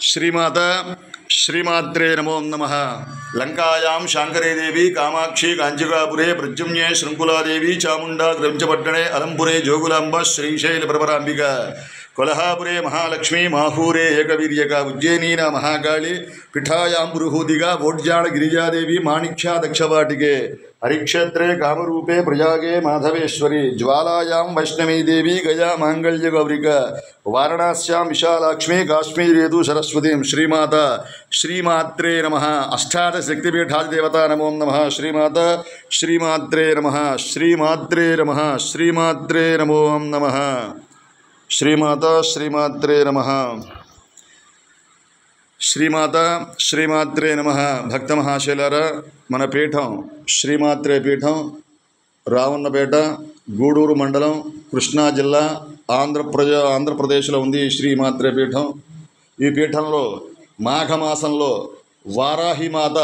श्रीमाता श्रीमात्रे नमो नमः। लंकायां शांकरे देवी कामाक्षी कांचिकापुरे प्रद्युम्ने शृंखला देवी चामुंडा ग्रंचपट्टणे अलंपुरे जोगुलांब श्रीशैल प्रभरांबिका कोल्हापुरे महालक्ष्मी माहूरे एकवीर्यका उज्जयिनीन महाकाली पिठायां पुरुहूतिका वोड्जाण गिरिजादेवी माणिक्या दक्षवाटिके हरिक्षेत्रे कामरूपे प्रयागे माधवेश्वरी ज्वालायां वैष्णवी देवी गया मांगल्य गौरिका वाराणस्यां विशालाक्ष्मी काश्मीरेतु सरस्वतीं श्रीमाता श्रीमात्रे नमः। अष्टादश शक्तिपीठादिदेवता नमो नमः। श्रीमाता श्रीमात्रे नमः। श्रीमात्रे नमः। श्रीमात्रे नमो नमः। श्रीमाता श्रीमात्रे नमः। श्रीमाता श्रीमात्रे नमः। भक्त महाशैलारा मन पीठं श्रीमात्रे पीठं रावण्णपेट गूडूरु मंडलं कृष्णा जिल्ला आंध्रप्रदेश లో ఉంది శ్రీమాత్రే పీఠం। ఈ పీఠంలో మాఘమాసంలో వారాహిమాత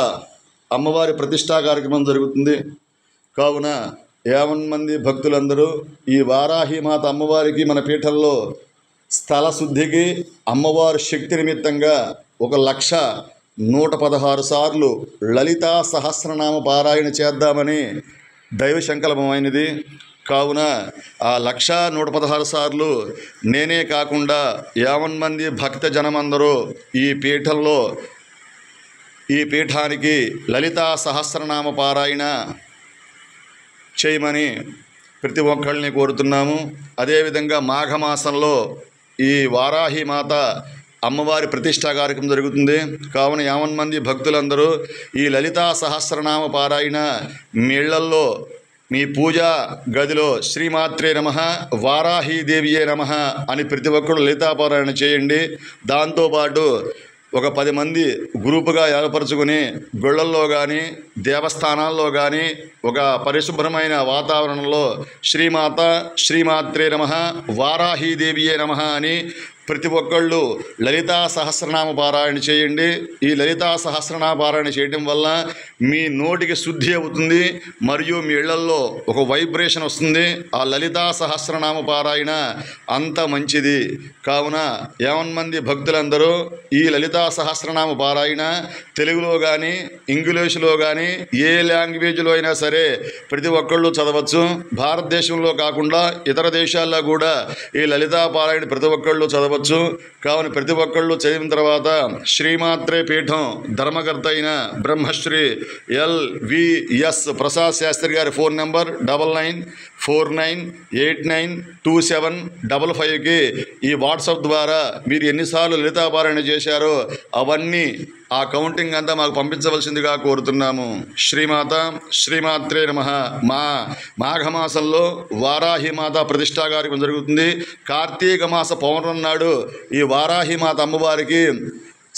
అమ్మవారి ప్రతిష్టా కార్యక్రమం జరుగుతుంది కావున 50 మంది భక్తులందరూ ఈ వారాహిమాత అమ్మవారికి మన పీఠంలో స్థల శుద్ధికి అమ్మవారి శక్తి నిమిత్తంగా 1,116 సార్లు లలితా సహస్రనామ పారాయణ చేద్దామని దైవ సంకల్పమైనది కావున ఆ 1,116 సార్లు నేనే కాకుండా 50 మంది భక్త జనమందరూ ఈ పీఠంలో ఈ పీఠానికి లలితా సహస్రనామ పారాయణ చేయమని ప్రతి ఒక్కళ్ళని కోరుతున్నాము। అదేవిధంగా మాఘమాసంలో ఈ వారాహిమాత అమ్మవారి ప్రతిష్టా కార్యక్రమం జరుగుతుంది కావున 50 మంది భక్తులందరూ ఈ లలితా సహస్రనామ పారాయణ మీ ఇళ్లల్లో మీ పూజా గదిలో శ్రీమాత్రే నమః వారాహీదేవియే నమః అని ప్రతి ఒక్కరు లలితా పారాయణ చేయండి। దాంతోపాటు ఒక 10 మంది గ్రూపుగా ఏర్పరచుకుని గుళ్ళల్లో కానీ దేవస్థానాల్లో కానీ ఒక పరిశుభ్రమైన వాతావరణంలో శ్రీమాత శ్రీమాత్రే నమః వారాహీదేవియే నమః అని ప్రతి ఒక్కళ్ళు లలితా సహస్రనామ పారాయణ చేయండి। ఈ లలితా సహస్రనామ పారాయణ చేయడం వల్ల మీ నోటికి శుద్ధి అవుతుంది మరియు మీ ఇళ్లల్లో ఒక వైబ్రేషన్ వస్తుంది। ఆ లలితా సహస్రనామ పారాయణ అంత మంచిది కావున 50 మంది భక్తులందరూ ఈ లలితా సహస్రనామ పారాయణ తెలుగులో కానీ ఇంగ్లీషులో కానీ ఏ లాంగ్వేజ్లో అయినా సరే ప్రతి ఒక్కళ్ళు చదవచ్చు। భారతదేశంలో కాకుండా ఇతర దేశాల్లో కూడా ఈ లలితా పారాయణ ప్రతి ఒక్కళ్ళు చదవచ్చు కావున ప్రతి ఒక్కళ్ళు చదివిన తర్వాత శ్రీమాత్రే పీఠం ధర్మకర్త అయిన బ్రహ్మశ్రీ ఎల్విఎస్ ప్రసాద్ శాస్త్రి గారి ఫోన్ నెంబర్ 9949892755కి ఈ వాట్సాప్ ద్వారా మీరు ఎన్నిసార్లు లలితా పారాయణ చేశారో అవన్నీ ఆ కౌంటింగ్ అంతా మాకు పంపించవలసిందిగా కోరుతున్నాము। శ్రీమాత శ్రీమాత్రే నమః। మాఘమాసంలో వారాహిమాత ప్రతిష్టా కార్యక్రమం జరుగుతుంది। కార్తీక మాస పౌర్ణమి నాడు ఈ వారాహిమాత అమ్మవారికి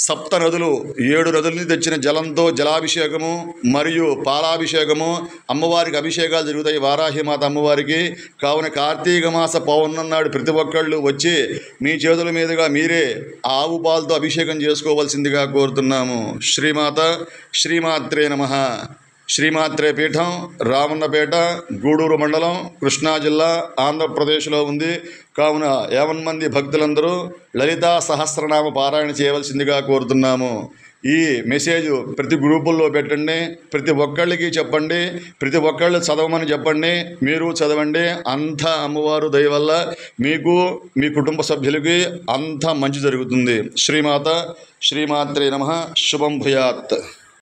7 నదులు 7 నదులని తెచ్చిన జలంతో జలాభిషేకము మరియు పాలాభిషేకము అమ్మవారికి అభిషేకాలు జరుగుతాయి వారాహిమాత అమ్మవారికి కావున కార్తీక మాస పౌర్ణమి నాడు ప్రతి ఒక్కళ్ళు వచ్చి మీ చేతుల మీదుగా మీరే ఆవు పాలతో అభిషేకం చేసుకోవాల్సిందిగా కోరుతున్నాము। శ్రీమాత శ్రీమాత్రే నమః। శ్రీమాత్రే పీఠం రామన్నపేట గూడూరు మండలం కృష్ణా జిల్లా ఆంధ్రప్రదేశ్లో ఉంది కావున 50 మంది భక్తులందరూ లలితా సహస్రనామ పారాయణ చేయవలసిందిగా కోరుతున్నాము। ఈ మెసేజ్ ప్రతి గ్రూపుల్లో పెట్టండి, ప్రతి ఒక్కళ్ళకి చెప్పండి, ప్రతి ఒక్కళ్ళు చదవమని చెప్పండి, మీరు చదవండి। అంత అమ్మవారు దయ వల్ల మీకు మీ కుటుంబ సభ్యులకి అంత మంచి జరుగుతుంది। శ్రీమాత శ్రీమాత్రే నమః। శుభం భూయాత్।